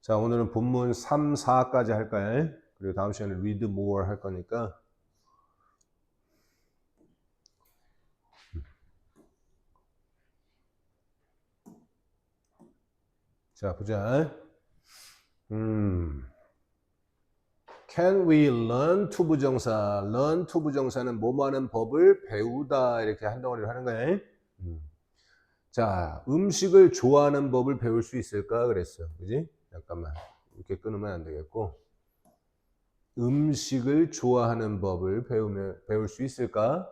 자, 오늘은 본문 3, 4까지 할까요? 그리고 다음 시간에 read more 할 거니까. 자, 보자. Can we learn to 부정사? learn to 부정사는 뭐뭐 하는 법을 배우다 이렇게 한 덩어리로 하는 거예요. 자, 음식을 좋아하는 법을 배울 수 있을까 그랬어. 그지? 잠깐만. 이렇게 끊으면 안 되겠고. 음식을 좋아하는 법을 배울 수 있을까?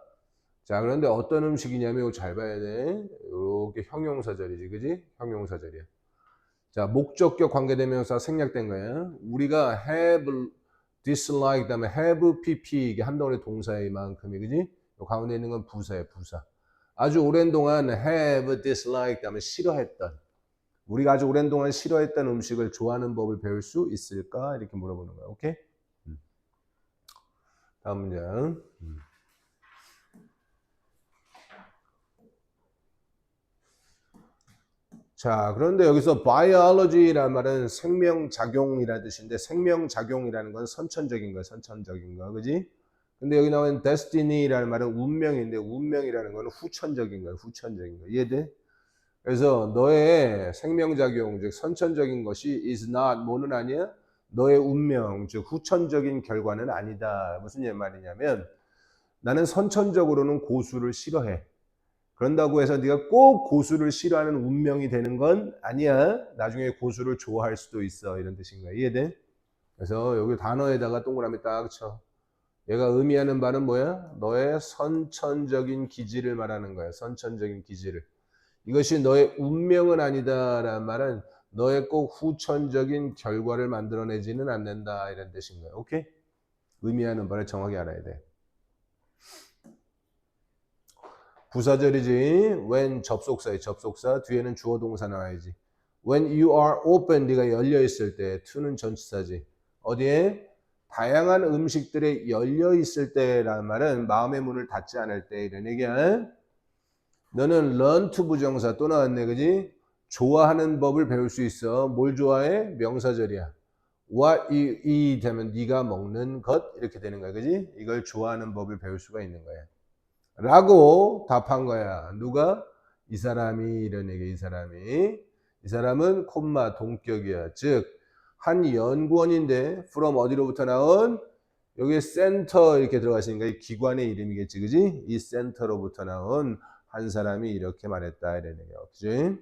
자, 그런데 어떤 음식이냐면 이거 잘 봐야 돼. 이렇게 형용사절이지, 그지? 형용사절이야. 자, 목적격 관계대명사 생략된 거야. 우리가 have dislike 다음에 have pp 이게 한 덩어리 동사의 만큼이, 그지? 요 가운데 있는 건 부사야, 부사. 아주 오랜 동안 have dislike 다음에 싫어했던, 우리가 아주 오랜 동안 싫어했던 음식을 좋아하는 법을 배울 수 있을까? 이렇게 물어보는 거야. 오케이? 다음 문장. 자, 그런데 여기서 biology라는 말은 생명작용이라는 뜻인데, 생명작용이라는 건 선천적인 거야, 선천적인 거, 그지? 근데 여기 나오는 destiny라는 말은 운명인데, 운명이라는 건 후천적인 거야, 후천적인 거. 이해돼? 그래서 너의 생명작용, 즉 선천적인 것이 is not, 뭐는 아니야? 너의 운명, 즉 후천적인 결과는 아니다. 무슨 말이냐면, 나는 선천적으로는 고수를 싫어해. 그런다고 해서 네가 꼭 고수를 싫어하는 운명이 되는 건 아니야. 나중에 고수를 좋아할 수도 있어. 이런 뜻인 거야. 이해돼? 그래서 여기 단어에다가 동그라미 딱 쳐. 얘가 의미하는 바는 뭐야? 너의 선천적인 기질을 말하는 거야. 선천적인 기질을. 이것이 너의 운명은 아니다라는 말은 너의 꼭 후천적인 결과를 만들어내지는 않는다. 이런 뜻인 거야. 오케이? 의미하는 바를 정확히 알아야 돼. 부사절이지. when 접속사에 접속사 뒤에는 주어 동사 나와야지. when you are open 네가 열려 있을 때 to는 전치사지. 어디에? 다양한 음식들에 열려 있을 때라는 말은 마음의 문을 닫지 않을 때 이런 얘기야. 너는 learn to 부정사 또 나왔네, 그지? 좋아하는 법을 배울 수 있어. 뭘 좋아해? 명사절이야. what you eat 하면 네가 먹는 것 이렇게 되는 거야, 그지? 이걸 좋아하는 법을 배울 수가 있는 거야. 라고 답한 거야. 누가? 이 사람이 이런 얘기. 이 사람은 콤마 동격이야. 즉 한 연구원인데 from 어디로부터 나온? 여기 센터 이렇게 들어가시니까 이 기관의 이름이겠지, 그지? 이 센터로부터 나온 한 사람이 이렇게 말했다 이런 얘기야, 그지?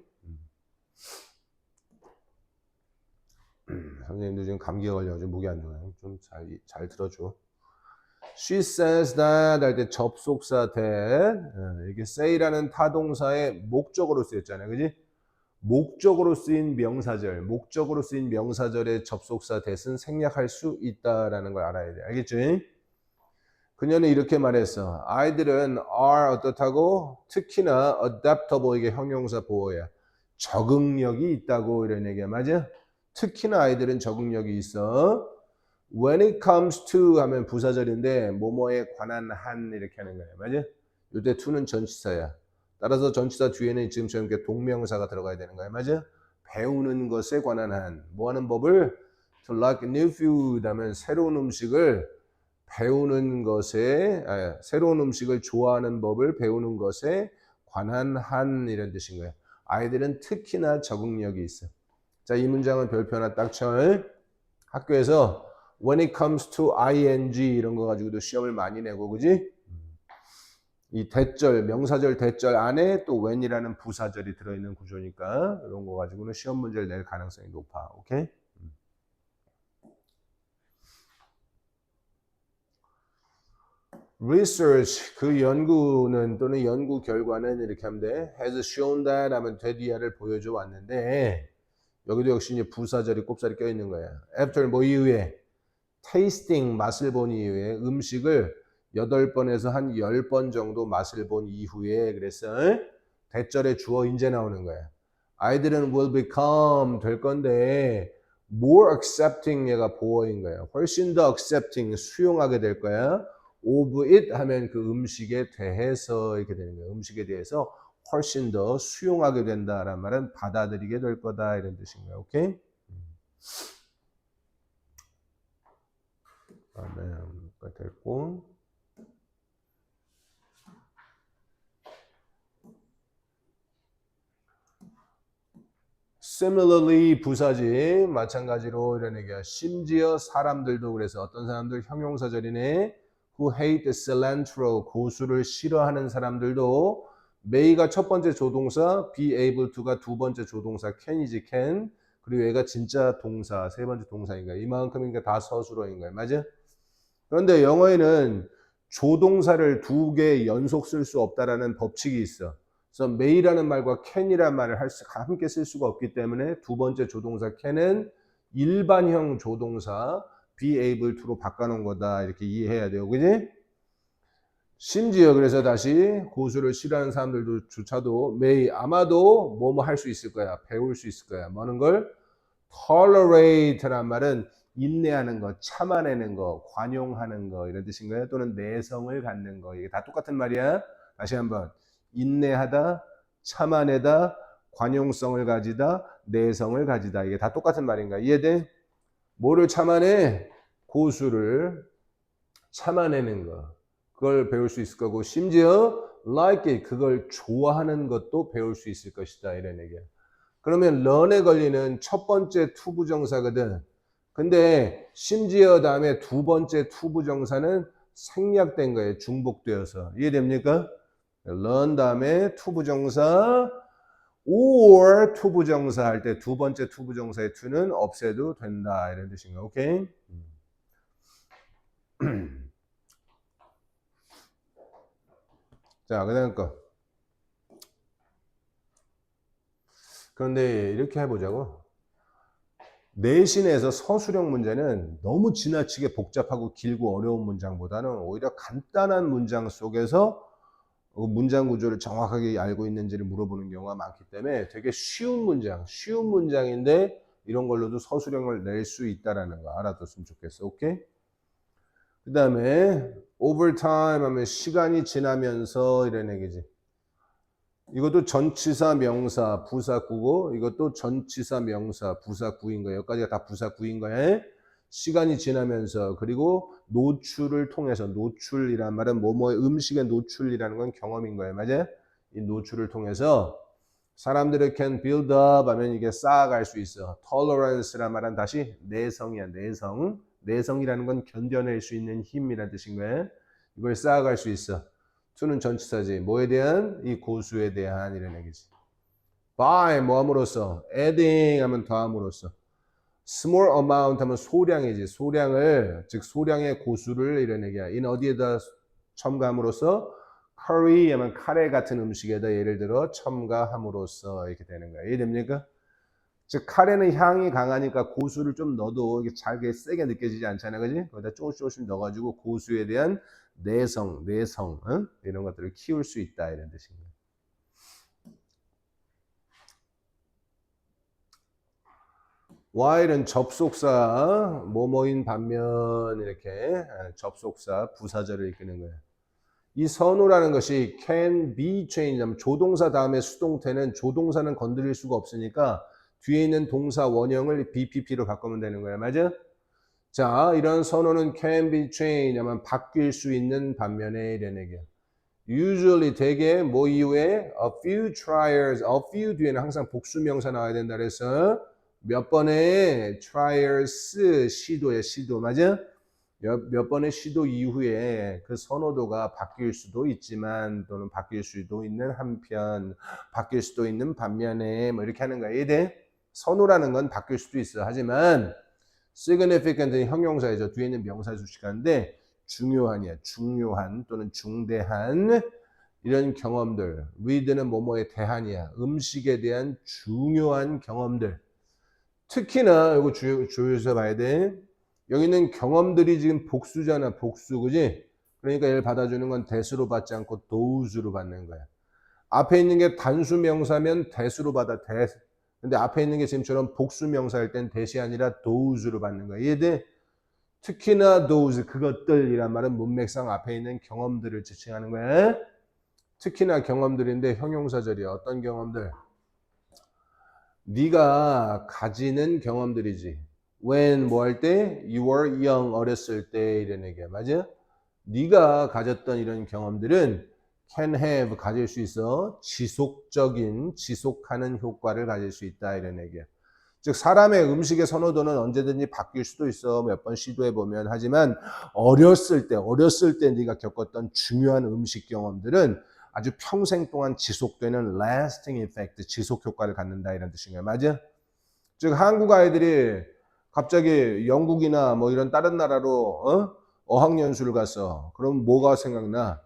선생님도 지금 감기가 걸려가지고 목이 안 좋아요. 좀 잘 들어줘. She says that 할 때 접속사 that 이게 say라는 타동사의 목적으로 쓰였잖아요, 그지? 목적으로 쓰인 명사절, 목적으로 쓰인 명사절의 접속사 that은 생략할 수 있다라는 걸 알아야 돼, 알겠지? 그녀는 이렇게 말했어. 아이들은 are 어떻다고? 특히나 adaptable 이게 형용사 보호야. 적응력이 있다고 이런 얘기야, 맞아? 특히나 아이들은 적응력이 있어. When it comes to 하면 부사절인데 뭐뭐에 관한 한 이렇게 하는 거예요. 맞아? 요때 to는 전치사야. 따라서 전치사 뒤에는 지금처럼 이렇게 동명사가 들어가야 되는 거야. 맞아? 배우는 것에 관한 한. 뭐 하는 법을? To like new food 하면 새로운 음식을 배우는 것에, 새로운 음식을 좋아하는 법을 배우는 것에 관한 한 이런 뜻인 거예요. 아이들은 특히나 적응력이 있어. 자, 이 문장은 별표 하나 딱 쳐. 학교에서 when it comes to ing 이런 거 가지고도 시험을 많이 내고, 그지? 이 대절, 명사절 대절 안에 또 when이라는 부사절이 들어있는 구조니까 이런 거 가지고는 시험 문제를 낼 가능성이 높아. 오케이? research 그 연구는 또는 연구 결과는 이렇게 하면 돼. has shown that 하면 되디야를 보여줘 왔는데 여기도 역시 이제 부사절이 꼽사리 껴 있는 거야. after 뭐 이후에 tasting 맛을 본 이후에 음식을 8번에서 한 10번 정도 맛을 본 이후에 그래서 대절의 주어 인제 나오는 거야. 아이들은 will become 될 건데 more accepting 얘가 보어인 거야. 훨씬 더 accepting 수용하게 될 거야. of it 하면 그 음식에 대해서 이렇게 되는 거야. 음식에 대해서 훨씬 더 수용하게 된다라는 말은 받아들이게 될 거다 이런 뜻인 거야. 오케이? 그다음에 됐고. Similarly 부사지 마찬가지로 이런 얘기야. 심지어 사람들도 그래서 어떤 사람들 형용사절이네. Who hate cilantro 고수를 싫어하는 사람들도 may가 첫 번째 조동사, be able to가 두 번째 조동사 can이지 can. 그리고 얘가 진짜 동사 세 번째 동사인가. 이만큼이니까 다 서술어인 거야. 맞아? 그런데 영어에는 조동사를 두 개 연속 쓸 수 없다라는 법칙이 있어. 그래서 may라는 말과 can이라는 말을 함께 쓸 수가 없기 때문에 두 번째 조동사 can은 일반형 조동사 be able to로 바꿔놓은 거다. 이렇게 이해해야 돼요. 그지? 심지어 그래서 다시 고수를 싫어하는 사람들도 조차도 may 아마도 뭐뭐 할 수 있을 거야. 배울 수 있을 거야. 뭐는 걸? tolerate란 말은 인내하는 거, 참아내는 거, 관용하는 거 이런 뜻인 거예요. 또는 내성을 갖는 거. 이게 다 똑같은 말이야. 다시 한번. 인내하다, 참아내다, 관용성을 가지다, 내성을 가지다. 이게 다 똑같은 말인가? 이해돼? 뭐를 참아내? 고수를 참아내는 거. 그걸 배울 수 있을 거고 심지어 like it, 그걸 좋아하는 것도 배울 수 있을 것이다. 이런 얘기야. 그러면 learn에 걸리는 첫 번째 투부정사거든. 근데 심지어 다음에 두 번째 투부정사는 생략된 거예요. 중복되어서. 이해됩니까? learn 다음에 투부정사 or 투부정사 할 때 두 번째 투부정사의 to는 없애도 된다. 이런 뜻인가. 오케이? 자, 그 다음 거. 그런데 이렇게 해보자고. 내신에서 서술형 문제는 너무 지나치게 복잡하고 길고 어려운 문장보다는 오히려 간단한 문장 속에서 문장 구조를 정확하게 알고 있는지를 물어보는 경우가 많기 때문에 되게 쉬운 문장인데 이런 걸로도 서술형을 낼 수 있다라는 거 알아뒀으면 좋겠어. 오케이? 그 다음에 over time 하면 시간이 지나면서 이런 얘기지. 이것도 전치사 명사 부사구고 이것도 전치사 명사 부사구인 거예요. 여기까지가 다 부사구인 거예요. 시간이 지나면서 그리고 노출을 통해서 노출이란 말은 뭐뭐의 음식의 노출이라는 건 경험인 거예요. 맞아요? 이 노출을 통해서 사람들을 can build up 하면 이게 쌓아갈 수 있어. tolerance란 말은 다시 내성이야. 내성이라는 건 견뎌낼 수 있는 힘이라는 뜻인 거예요. 이걸 쌓아갈 수 있어. to는 전치사지. 뭐에 대한? 이 고수에 대한 이런 얘기지. by 뭐함으로써? adding 하면 더함으로써. small amount 하면 소량이지. 소량을 즉 소량의 고수를 이런 얘기야. 인 어디에다 첨가함으로써? curry 하면 카레 같은 음식에다 예를 들어 첨가함으로써 이렇게 되는 거야. 이해됩니까? 즉 카레는 향이 강하니까 고수를 좀 넣어도 이게 잘게 세게 느껴지지 않잖아요. 그지? 거기다 조금씩 넣어가지고 고수에 대한 내성, 응? 이런 것들을 키울 수 있다 이런 뜻입니다. while은 접속사 뭐뭐인 반면 이렇게 접속사 부사절을 이끄는 거예요. 이 선호라는 것이 can be changed 조동사 다음에 수동태는 조동사는 건드릴 수가 없으니까 뒤에 있는 동사 원형을 BPP로 바꾸면 되는 거예요. 맞아? 자, 이런 선호는 can be changed 하면 바뀔 수 있는 반면에 이런 얘기야. usually 대개 뭐 이후에 a few trials, a few 뒤에는 항상 복수명사 나와야 된다 그래서 몇 번의 trials 시도야 시도 맞아? 몇 번의 시도 이후에 그 선호도가 바뀔 수도 있지만 또는 바뀔 수도 있는 한편 바뀔 수도 있는 반면에 뭐 이렇게 하는 거야. 이해돼? 선호라는 건 바뀔 수도 있어. 하지만 significant는 형용사이죠. 뒤에 있는 명사 수식하는데 중요한이야. 중요한 또는 중대한 이런 경험들. read는 뭐뭐에 대한이야. 음식에 대한 중요한 경험들. 특히나 이거 주의해서 봐야 돼. 여기는 경험들이 지금 복수잖아. 복수. 그지? 그러니까 얘를 받아주는 건 대수로 받지 않고 those로 받는 거야. 앞에 있는 게 단수 명사면 대수로 받아. 근데 앞에 있는 게 지금처럼 복수 명사일 땐 대시 아니라 those로 받는 거야. 이해돼? 특히나 those 그것들이란 말은 문맥상 앞에 있는 경험들을 지칭하는 거야. 특히나 경험들인데 형용사절이야. 어떤 경험들? 네가 가지는 경험들이지. when 뭐 할 때? You were young 어렸을 때 이런 얘기야. 맞아? 네가 가졌던 이런 경험들은 can have 가질 수 있어. 지속하는 효과를 가질 수 있다 이런 얘기야. 즉 사람의 음식의 선호도는 언제든지 바뀔 수도 있어. 몇 번 시도해 보면. 하지만 어렸을 때 네가 겪었던 중요한 음식 경험들은 아주 평생 동안 지속되는 lasting effect, 지속 효과를 갖는다 이런 뜻인 거야. 맞아? 즉 한국 아이들이 갑자기 영국이나 뭐 이런 다른 나라로 어학연수를 갔어. 그럼 뭐가 생각나?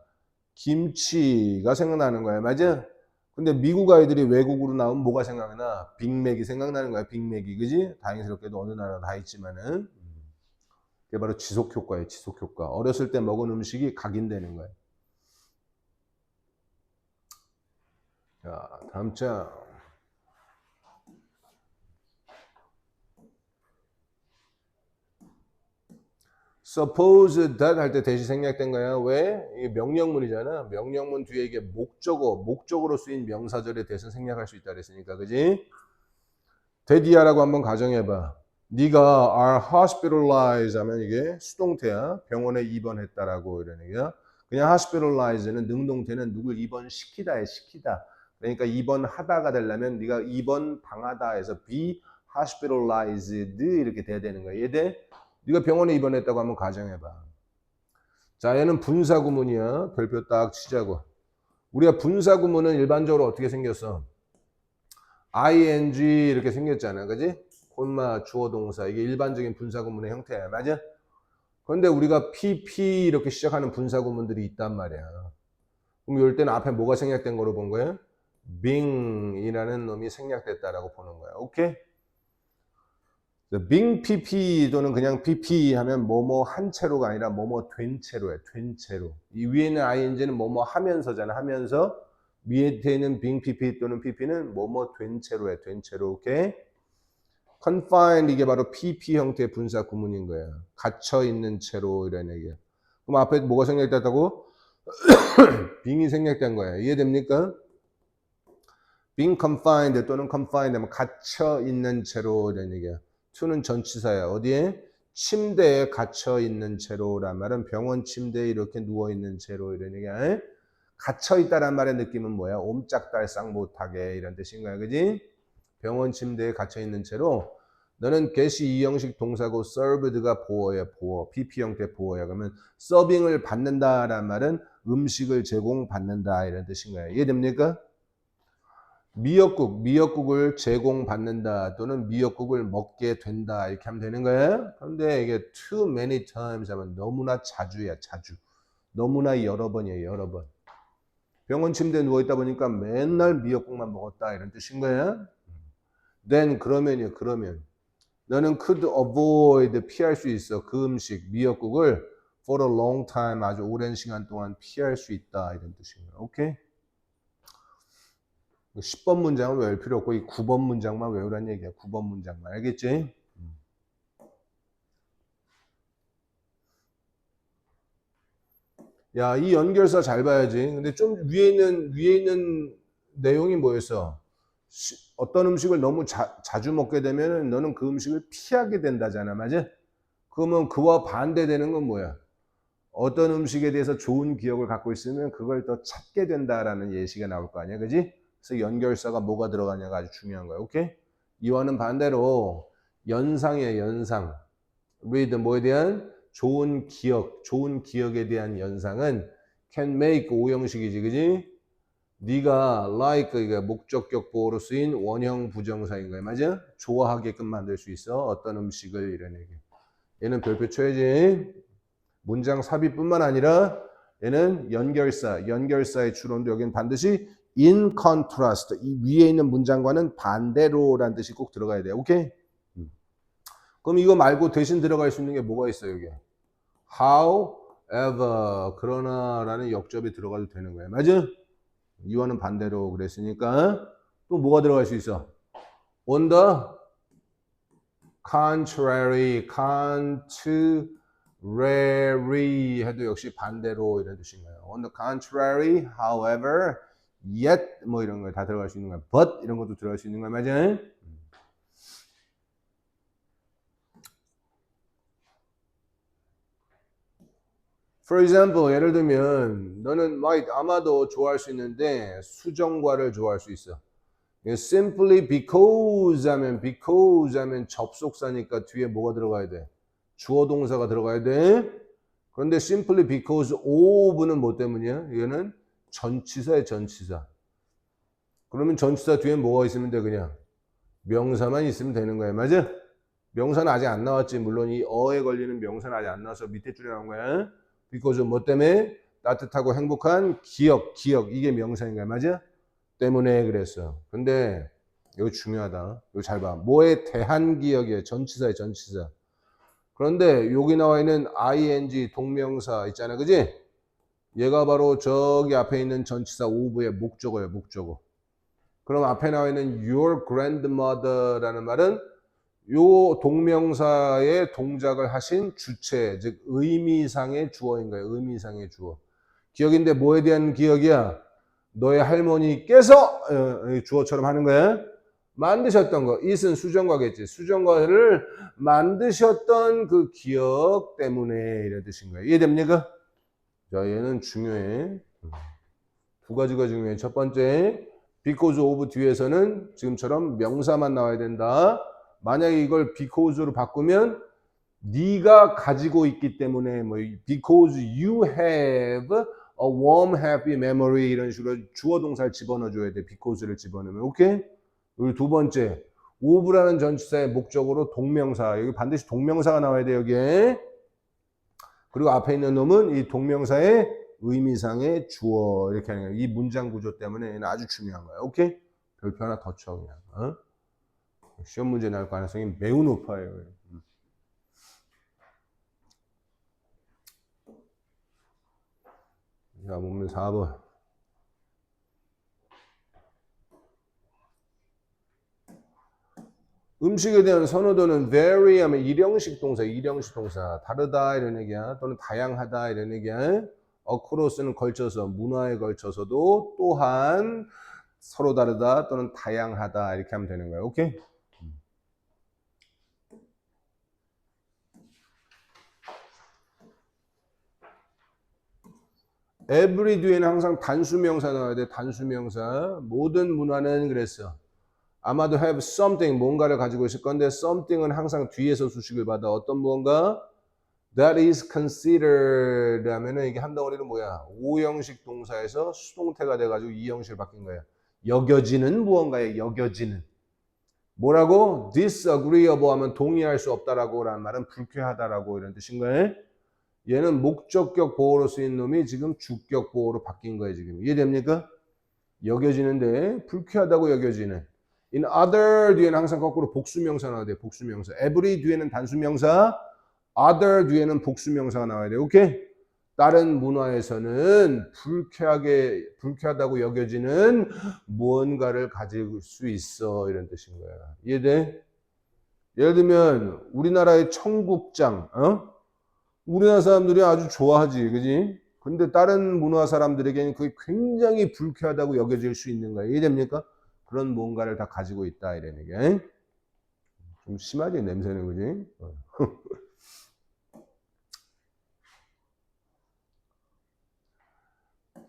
김치가 생각나는 거야. 맞아? 근데 미국 아이들이 외국으로 나오면 뭐가 생각나? 빅맥이 생각나는 거야. 빅맥이. 그지? 다행스럽게도 어느 나라 다 있지만은. 그게 바로 지속 효과예요. 지속 효과. 어렸을 때 먹은 음식이 각인되는 거야. 자, 다음 장. suppose that 할 때 대시 생략된 거야. 왜? 이게 명령문이잖아. 명령문 뒤에 이게 목적어로 쓰인 명사절에 대해서 생략할 수 있다 그랬으니까. 그지? 데디야라고 한번 가정해봐. 네가 are hospitalized 하면 이게 수동태야. 병원에 입원했다라고 이런 얘기야. 그냥 hospitalize는 능동태는 누굴 입원시키다에 시키다. 그러니까 입원하다가 되려면 네가 입원 당하다 해서 be hospitalized 이렇게 돼야 되는 거야. 이해돼? 네가 병원에 입원했다고 한번 가정해봐. 자, 얘는 분사구문이야. 별표 딱 치자고. 우리가 분사구문은 일반적으로 어떻게 생겼어? ing 이렇게 생겼잖아. 그지? 콤마 주어 동사. 이게 일반적인 분사구문의 형태야. 맞아? 그런데 우리가 pp 이렇게 시작하는 분사구문들이 있단 말이야. 그럼 이럴 때는 앞에 뭐가 생략된 거로 본 거야? being이라는 놈이 생략됐다라고 보는 거야. 오케이? being pp 또는 그냥 pp 하면 뭐뭐 한 채로가 아니라 뭐뭐 된 채로야. 된 채로. 이 위에는 ing는 뭐뭐 하면서잖아. 하면서 위에 있는 being pp 또는 pp는 뭐뭐 된 채로야. 된 채로. 오케이? confined 이게 바로 pp 형태의 분사 구문인 거야. 갇혀 있는 채로 이런 얘기야. 그럼 앞에 뭐가 생략됐다고? being이 생략된 거야. 이해됩니까? being confined 또는 confined 하면 갇혀 있는 채로 이런 얘기야. to는 전치사야. 어디에? 침대에 갇혀 있는 채로란 말은 병원 침대에 이렇게 누워 있는 채로 이런 얘기야. 갇혀 있다란 말의 느낌은 뭐야? 옴짝달싹 못하게 이런 뜻인 거야. 그지? 병원 침대에 갇혀 있는 채로 너는 get이 이 형식 동사고 served가 보어야 보어. pp 형태 보어야. 그러면 서빙을 받는다란 말은 음식을 제공받는다 이런 뜻인 거야. 이해됩니까? 미역국을 제공받는다 또는 미역국을 먹게 된다 이렇게 하면 되는 거예요. 그런데 이게 too many times 하면 너무나 자주야. 자주. 너무나 여러 번이에요. 여러 번. 병원 침대에 누워있다 보니까 맨날 미역국만 먹었다 이런 뜻인 거예요. then 그러면 너는 could avoid 피할 수 있어. 그 음식 미역국을 for a long time 아주 오랜 시간 동안 피할 수 있다 이런 뜻인 거예요. 오케이? 10번 문장은 외울 필요 없고 이 9번 문장만 외우라는 얘기야. 9번 문장만. 알겠지? 야, 이 연결사 잘 봐야지. 근데 좀 위에 있는 내용이 뭐였어? 어떤 음식을 너무 자주 먹게 되면 너는 그 음식을 피하게 된다잖아. 맞아? 그러면 그와 반대되는 건 뭐야? 어떤 음식에 대해서 좋은 기억을 갖고 있으면 그걸 더 찾게 된다라는 예시가 나올 거 아니야. 그지? 그래서 연결사가 뭐가 들어가냐가 아주 중요한 거야. 오케이? 이와는 반대로 연상이야, 연상. with 뭐에 대한 좋은 기억에 대한 연상은 can make 오형식이지, 그지? 네가 like 이게 목적격 보호로 쓰인 원형 부정사인 거야, 맞아? 좋아하게끔 만들 수 있어. 어떤 음식을 이런 얘기. 얘는 별표 쳐야지. 문장 삽입뿐만 아니라 얘는 연결사의 추론도 여기는 반드시 in contrast 이 위에 있는 문장과는 반대로라는 뜻이 꼭 들어가야 돼. 오케이? 그럼 이거 말고 대신 들어갈 수 있는 게 뭐가 있어요, 여기? however, 그러나라는 역접이 들어가도 되는 거예요. 맞아? 이와는 반대로 그랬으니까 또 뭐가 들어갈 수 있어? on the contrary, contrary 해도 역시 반대로 이런 뜻인 거예요. on the contrary, however, yet 뭐 이런 거 다 들어갈 수 있는 거야. but 이런 것도 들어갈 수 있는 거야. 맞아? For example, 예를 들면 너는 might 아마도 좋아할 수 있는데 수정과를 좋아할 수 있어. simply because 하면 접속사니까 뒤에 뭐가 들어가야 돼? 주어 동사가 들어가야 돼. 그런데 simply because of는 뭐 때문이야? 얘는 전치사야, 전치사. 그러면 전치사 뒤에 뭐가 있으면 돼? 그냥 명사만 있으면 되는 거야. 맞아? 명사는 아직 안 나왔지. 물론 이 어에 걸리는 명사는 아직 안 나와서 밑에 줄에 나온 거야. because 뭐 때문에? 따뜻하고 행복한 기억. 이게 명사인 거야. 맞아? 때문에 그랬어. 근데 이거 중요하다. 이거 잘 봐. 뭐에 대한 기억이야. 전치사야, 전치사. 그런데 여기 나와 있는 ing 동명사 있잖아. 그지? 얘가 바로 저기 앞에 있는 전치사 of의 목적어예요. 목적어. 그럼 앞에 나와 있는 your grandmother라는 말은 요 동명사의 동작을 하신 주체, 즉 의미상의 주어인 거예요. 의미상의 주어. 기억인데 뭐에 대한 기억이야? 너의 할머니께서 주어처럼 하는 거야. 만드셨던 거. it은 수정과겠지. 수정과를 만드셨던 그 기억 때문에 이런 뜻인 거야. 이해됩니까? 자, 얘는 중요해. 두 가지가 중요해. 첫 번째, because of 뒤에서는 지금처럼 명사만 나와야 된다. 만약에 이걸 because로 바꾸면 네가 가지고 있기 때문에 뭐 because you have a warm, happy memory 이런 식으로 주어 동사를 집어넣어 줘야 돼. because를 집어넣으면. 오케이? 그리고 두 번째, of라는 전치사의 목적으로 동명사. 여기 반드시 동명사가 나와야 돼, 여기에. 그리고 앞에 있는 놈은 이 동명사의 의미상의 주어 이렇게 하는 거예요. 이 문장 구조 때문에 얘는 아주 중요한 거야. 오케이? 별표 하나 더 쳐 그냥. 어? 시험 문제 나올 가능성이 매우 높아요. 자, 보면 4번. 음식에 대한 선호도는 vary 하면 일형식 동사, 다르다 이런 얘기야. 또는 다양하다 이런 얘기야. across는 걸쳐서, 문화에 걸쳐서도 또한 서로 다르다 또는 다양하다 이렇게 하면 되는 거야. 오케이? every 뒤에는 항상 단수명사 나와야 돼. 단수명사. 모든 문화는 그랬어. 아마도 have something, 뭔가를 가지고 있을 건데 something은 항상 뒤에서 수식을 받아. 어떤 무언가? That is considered 하면은 이게 한 덩어리는 뭐야? 오형식 동사에서 수동태가 돼가지고 이형식을 바뀐 거야. 여겨지는 무언가에 여겨지는. 뭐라고? disagreeable 하면 동의할 수 없다라고 라는 말은 불쾌하다라고 이런 뜻인 거예요. 얘는 목적격 보호로 쓰인 놈이 지금 주격 보호로 바뀐 거예요, 지금. 이해됩니까? 여겨지는데 불쾌하다고 여겨지는. in other 뒤에는 항상 거꾸로 복수명사 나와야 돼. 복수명사. every 뒤에는 단수명사, other 뒤에는 복수명사가 나와야 돼. 오케이? 다른 문화에서는 불쾌하다고 여겨지는 무언가를 가질 수 있어. 이런 뜻인 거야. 이해돼? 예를 들면 우리나라의 청국장, 우리나라 사람들이 아주 좋아하지, 그지? 근데 다른 문화 사람들에게는 그게 굉장히 불쾌하다고 여겨질 수 있는 거야. 이해됩니까? 그런 뭔가를 다 가지고 있다 이런 얘기. 좀 심하지 냄새는, 그지?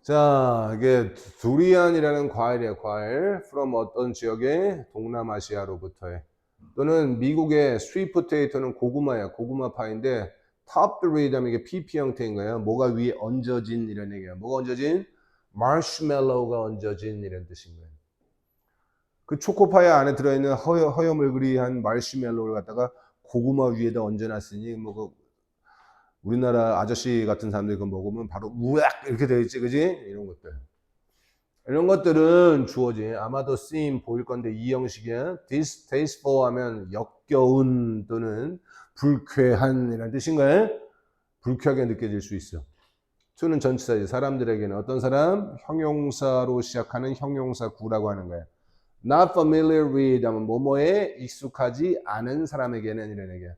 자, 이게 두리안이라는 과일이에요. 과일. from 어떤 지역의 동남아시아로부터의. 또는 미국의 스윗 포테이토는 고구마야. 고구마 파인데 topped with 하면 이게 PP 형태인 거예요. 뭐가 위에 얹어진 이런 얘기야. 뭐가 얹어진? 마시멜로우가 얹어진 이런 뜻인 거예요. 그 초코파이 안에 들어있는 허여물그리한 마시멜로우를 갖다가 고구마 위에다 얹어놨으니 뭐 그 우리나라 아저씨 같은 사람들이 그거 먹으면 바로 우악 이렇게 되어 있지, 그지? 이런 것들. 이런 것들은 주어지. 아마도 쓰임 보일 건데 이 형식이야. distasteful 하면 역겨운 또는 불쾌한 이라는 뜻인 거예요. 불쾌하게 느껴질 수 있어. to는 전치사지. 사람들에게는 어떤 사람? 형용사로 시작하는 형용사 구라고 하는 거야. not familiar with 하면 뭐뭐에 익숙하지 않은 사람에게는 이런 얘기야.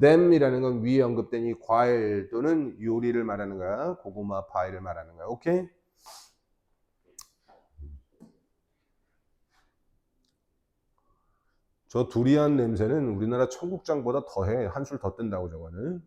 them이라는 건 위에 언급된 이 과일 또는 요리를 말하는 거야. 고구마 파이를 말하는 거야. 오케이? 저 두리안 냄새는 우리나라 청국장보다 더해. 한술 더 뜬다고 저거는.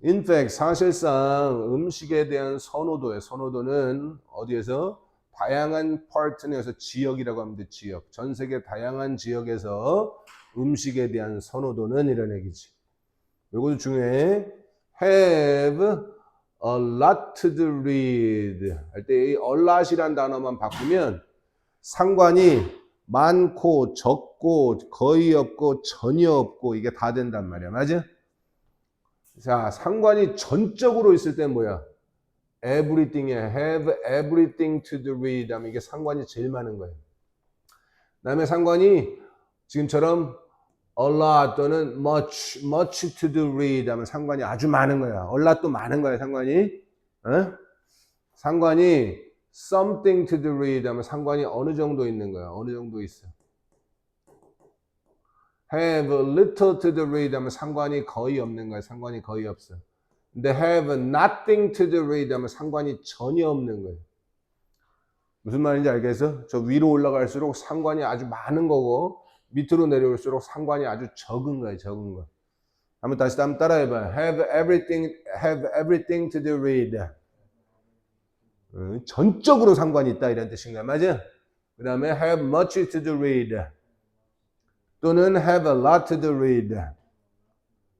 In fact, 사실상 음식에 대한 선호도는 어디에서? 다양한 파트너에서 지역이라고 하면 돼, 지역. 전 세계 다양한 지역에서 음식에 대한 선호도는 이런 얘기지. 요것도 중요해. Have a lot to read. 할 때 이 a lot이란 단어만 바꾸면 상관이 많고 적고 거의 없고 전혀 없고 이게 다 된단 말이야. 맞아? 자, 상관이 전적으로 있을 땐 뭐야? everything에 have everything to read 하면 이게 상관이 제일 많은 거예요. 그다음에 상관이 지금처럼 a lot 또는 much to read 하면 상관이 아주 많은 거야. a lot도 많은 거야, 상관이. 어? 상관이 something to read 하면 상관이 어느 정도 있는 거야. 어느 정도 있어. have little to read 하면 상관이 거의 없는 거야. 상관이 거의 없어. 근데 have nothing to read 하면 상관이 전혀 없는 거예요. 무슨 말인지 알겠어? 저 위로 올라갈수록 상관이 아주 많은 거고 밑으로 내려올수록 상관이 아주 적은 거예요. 적은 거. 한번 따라해봐. have everything to read. 전적으로 상관이 있다 이런 뜻인가 맞아? 그 다음에 have much to read 또는 have a lot to read.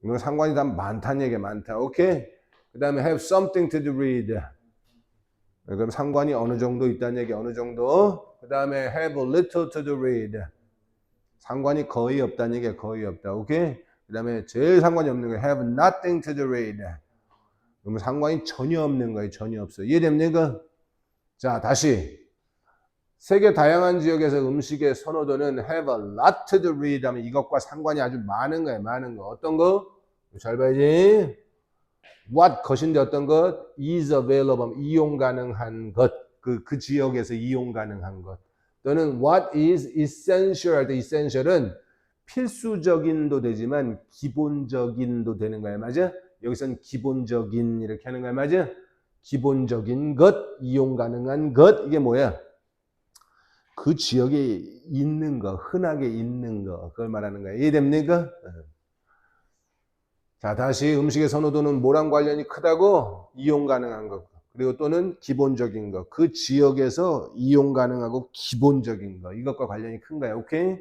이건 상관이 다 많다는 얘기야. 많다. 오케이? 그 다음에 have something to read. 그럼 상관이 어느 정도 있다는 얘기. 어느 정도. 그 다음에 have a little to read. 상관이 거의 없다는 얘기야. 거의 없다. 오케이? 그 다음에 제일 상관이 없는 거 have nothing to read. 그러면 상관이 전혀 없는 거예요. 전혀 없어. 이해됩니까? 자, 다시. 세계 다양한 지역에서 음식의 선호도는 have a lot to read 하면 이것과 상관이 아주 많은 거예요. 많은 거. 어떤 거? 잘 봐야지. what 것인데 어떤 것? is available. 이용 가능한 것. 그 지역에서 이용 가능한 것. 또는 what is essential 할 때 essential은 필수적인도 되지만 기본적인도 되는 거야. 맞아? 여기서는 기본적인 이렇게 하는 거야. 맞아? 기본적인 것, 이용 가능한 것. 이게 뭐야? 그 지역에 있는 거, 흔하게 있는 거. 그걸 말하는 거야. 이해됩니까? 자, 다시 음식의 선호도는 뭐랑 관련이 크다고? 이용 가능한 것. 그리고 또는 기본적인 것. 그 지역에서 이용 가능하고 기본적인 것. 이것과 관련이 큰 거야. 오케이?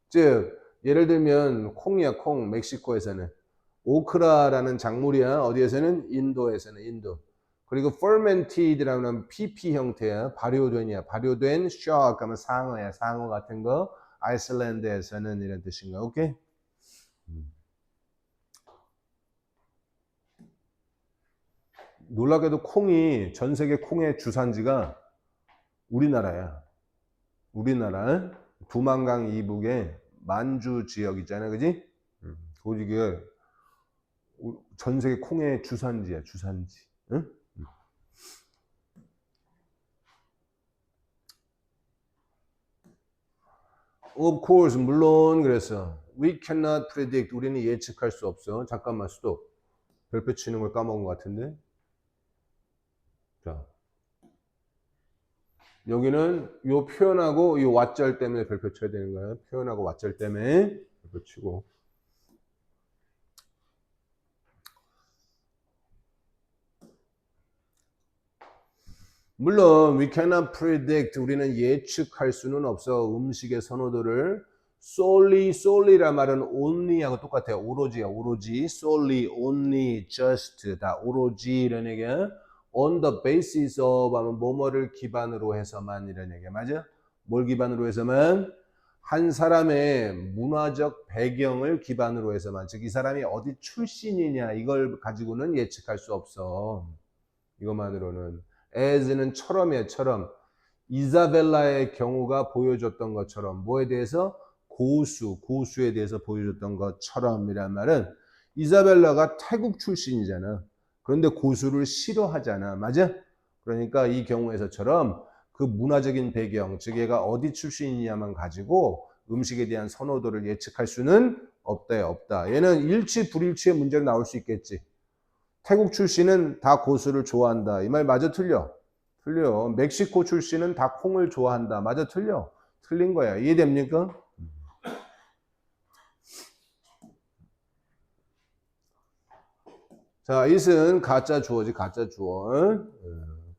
즉, 예를 들면 콩이야, 콩. 멕시코에서는. 오크라라는 작물이야. 어디에서는? 인도에서는. 인도. 그리고 fermented라는 PP 형태야. 발효된이야. 발효된 shark 하면 상어야. 상어 같은 거. 아이슬란드에서는 이런 뜻인가. 오케이? 놀랍게도 콩이 전 세계 콩의 주산지가 우리나라야. 우리나라 두만강 이북에 만주 지역 있잖아, 그지? 거기가 전 세계 콩의 주산지야, 주산지. 응? Of course, 물론 그랬어. We cannot predict. 우리는 예측할 수 없어. 잠깐만, 스톱. 별표 치는 걸 까먹은 것 같은데. 자, 여기는 요 표현하고 이 왓절 때문에 별표 쳐야 되는 거야. 표현하고 왓절 때문에 별표 치고. 물론 we cannot predict. 우리는 예측할 수는 없어. 음식의 선호도를 solely라 말은 only하고 똑같아요. 오로지야, 오로지. solely, only, just 다 오로지 이런 얘기야. on the basis of 하면 뭐뭐를 기반으로 해서만 이런 얘기야. 맞아? 뭘 기반으로 해서만? 한 사람의 문화적 배경을 기반으로 해서만. 즉 이 사람이 어디 출신이냐 이걸 가지고는 예측할 수 없어. 이것만으로는. as는 처럼이야, 처럼. 이사벨라의 경우가 보여줬던 것처럼 뭐에 대해서? 고수에 대해서 보여줬던 것처럼이란 말은 이사벨라가 태국 출신이잖아. 그런데 고수를 싫어하잖아. 맞아? 그러니까 이 경우에서처럼 그 문화적인 배경, 즉 얘가 어디 출신이냐만 가지고 음식에 대한 선호도를 예측할 수는 없다. 없다. 얘는 일치 불일치의 문제로 나올 수 있겠지. 태국 출신은 다 고수를 좋아한다. 이 말 맞아 틀려? 틀려. 멕시코 출신은 다 콩을 좋아한다. 맞아 틀려? 틀린 거야. 이해됩니까? 자, it은 가짜 주어지, 가짜 주어.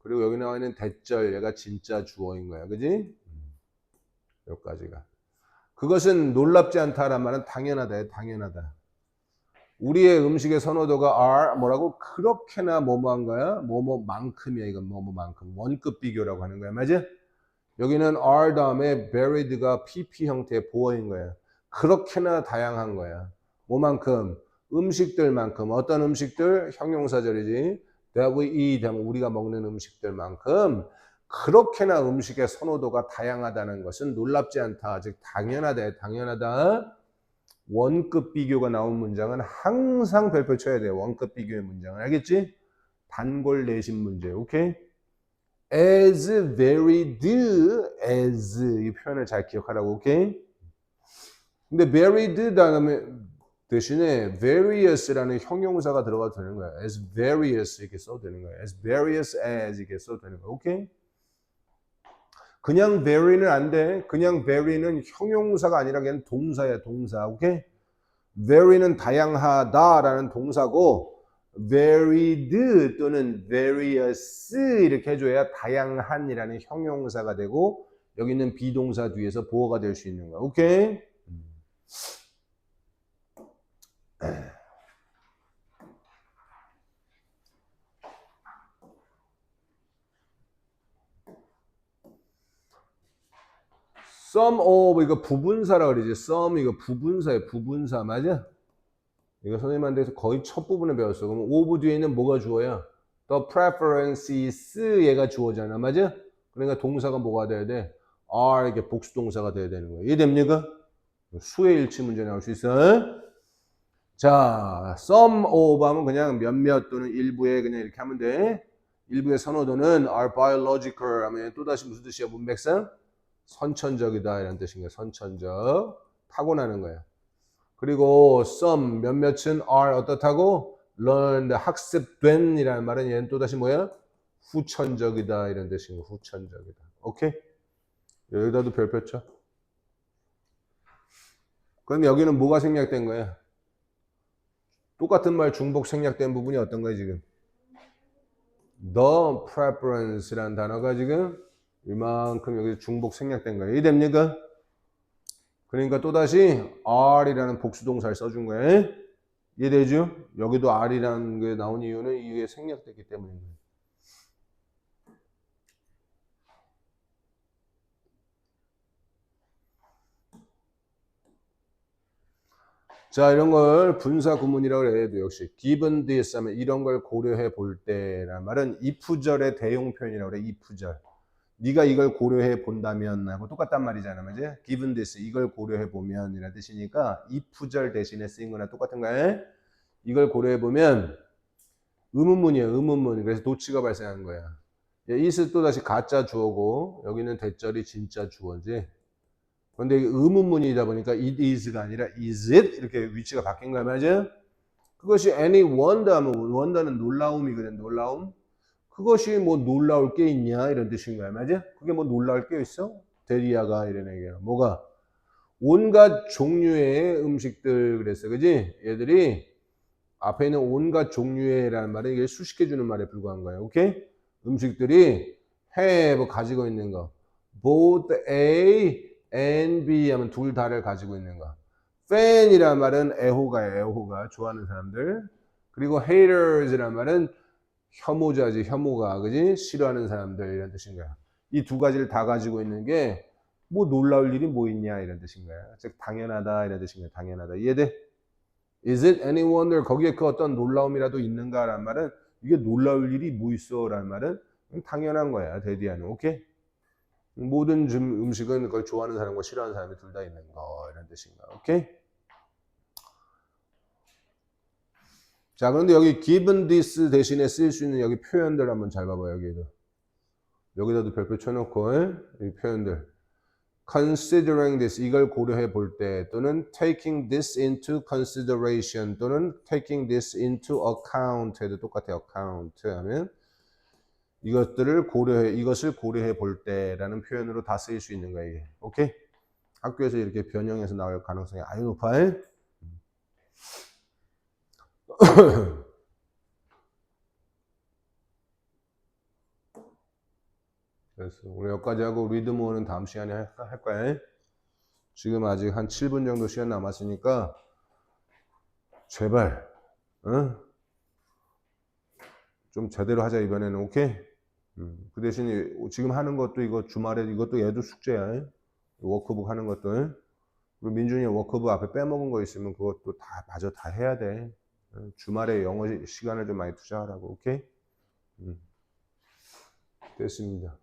그리고 여기 나와 있는 대절, 얘가 진짜 주어인 거야. 그지? 여기까지가. 그것은 놀랍지 않다란 말은 당연하다, 당연하다. 우리의 음식의 선호도가 are 뭐라고? 그렇게나 뭐뭐한 거야? 뭐뭐만큼이야. 이건 뭐뭐만큼. 원급 비교라고 하는 거야. 맞아? 여기는 are 다음에 varied가 pp 형태의 보어인 거야. 그렇게나 다양한 거야. 뭐만큼? 음식들만큼. 어떤 음식들? 형용사절이지. That we eat 하면 우리가 먹는 음식들만큼 그렇게나 음식의 선호도가 다양하다는 것은 놀랍지 않다. 즉 당연하다. 당연하다. 원급 비교가 나온 문장은 항상 별표 쳐야 돼. 원급 비교의 문장은. 알겠지? 단골 내신 문제. 오케이? as varied as 이 표현을 잘 기억하라고. 오케이? 근데 varied 다음에 대신에 various라는 형용사가 들어가도 되는 거야. as various 이렇게 써도 되는 거야. as various as 이렇게 써도 되는 거야. 오케이? 그냥 vary는 안 돼. 그냥 vary는 형용사가 아니라 그냥 동사야, 동사. 오케이? vary는 다양하다라는 동사고 varied 또는 various 이렇게 해줘야 다양한이라는 형용사가 되고 여기는 비동사 뒤에서 보어가 될 수 있는 거야. 오케이? some of 이거 부분사라 그러지. some 이거 부분사야. 부분사 맞아? 이거 선생님한테서 거의 첫 부분에 배웠어. 그럼 of 뒤에 있는 뭐가 주어야? The preferences 얘가 주어잖아. 맞아? 그러니까 동사가 뭐가 돼야 돼? are 이게 복수 동사가 돼야 되는 거야. 이해됩니까? 수의 일치 문제 나올 수 있어. 자, some of 하면 그냥 몇몇 또는 일부에 그냥 이렇게 하면 돼. 일부의 선호도는 are biological 하면 또다시 무슨 뜻이야? 문맥상? 선천적이다 이런 뜻인 거야. 선천적. 타고나는 거야. 그리고 some 몇몇은 are 어떻다고? learned 학습된 이라는 말은 얘는 또다시 뭐야? 후천적이다 이런 뜻인 거야. 후천적이다. 오케이? 여기다도 별표 쳐. 그럼 여기는 뭐가 생략된 거야? 똑같은 말 중복 생략된 부분이 어떤 거야 지금? The preference라는 단어가 지금 이만큼 여기 중복 생략된 거예요. 이해됩니까? 그러니까 또다시 R이라는 복수동사를 써준 거예요. 이해되죠? 여기도 R이라는 게 나온 이유는 이게 생략됐기 때문입니다. 자, 이런 걸 분사 구문이라고 해도 역시 given this 하면 이런 걸 고려해 볼 때란 말은 if절의 대용 표현이라고 그래. if절. 네가 이걸 고려해 본다면 하고 똑같단 말이잖아. 맞지? given this 이걸 고려해 보면 이라는 뜻이니까 if절 대신에 쓰인 거나 똑같은 거야. 이걸 고려해 보면 의문문이야. 의문문. 그래서 도치가 발생한 거야. it은 또다시 가짜 주어고 여기는 대절이 진짜 주어지. 그런데 의문문이다 보니까 it is가 아니라 is it 이렇게 위치가 바뀐 거야. 맞아? 그것이 any wonder 하면 wonder는 놀라움이거든. 놀라움. 그것이 뭐 놀라울 게 있냐 이런 뜻인 거야. 맞아? 그게 뭐 놀라울 게 있어? 데리아가 이런 얘기야. 뭐가? 온갖 종류의 음식들 그랬어. 그지? 얘들이 앞에 있는 온갖 종류의라는 말은 이게 수식해 주는 말에 불과한 거야. 오케이? 음식들이 have 가지고 있는 거. both A and B 하면 둘 다를 가지고 있는 거. fan이라는 말은 애호가야. 애호가 좋아하는 사람들. 그리고 haters이라는 말은 혐오자지. 혐오가. 그지? 싫어하는 사람들 이런 뜻인 거야. 이 두 가지를 다 가지고 있는 게 뭐 놀라울 일이 뭐 있냐 이런 뜻인 거야. 즉 당연하다 이런 뜻인 거야. 당연하다. 이해돼? Is it any wonder? 거기에 그 어떤 놀라움이라도 있는가라는 말은 이게 놀라울 일이 뭐 있어? 라는 말은 당연한 거야. 데디아는. 오케이? 모든 음식은 그걸 좋아하는 사람과 싫어하는 사람이 둘 다 있는 거 이런 뜻인가. 오케이? 자, 그런데 여기 given this 대신에 쓸 수 있는 여기 표현들 한번 잘 봐봐요. 여기다도 별표 쳐놓고 이 표현들. considering this 이걸 고려해 볼 때 또는 taking this into consideration 또는 taking this into account 해도 똑같아요. account 하면 이것을 고려해 볼 때라는 표현으로 다 쓰일 수 있는 거예요. 오케이? 학교에서 이렇게 변형해서 나올 가능성이 아주 높아요. 됐어. 오늘 여기까지 하고 리드모어는 다음 시간에 할 거야. 지금 아직 한 7분 정도 시간 남았으니까 제발 좀 제대로 하자 이번에는. 오케이? 그 대신에 지금 하는 것도 이거 주말에 이것도 얘도 숙제야. 워크북 하는 것도. 그리고 민준이 워크북 앞에 빼먹은 거 있으면 그것도 다 마저 다 해야 돼. 주말에 영어 시간을 좀 많이 투자하라고. 오케이? 됐습니다.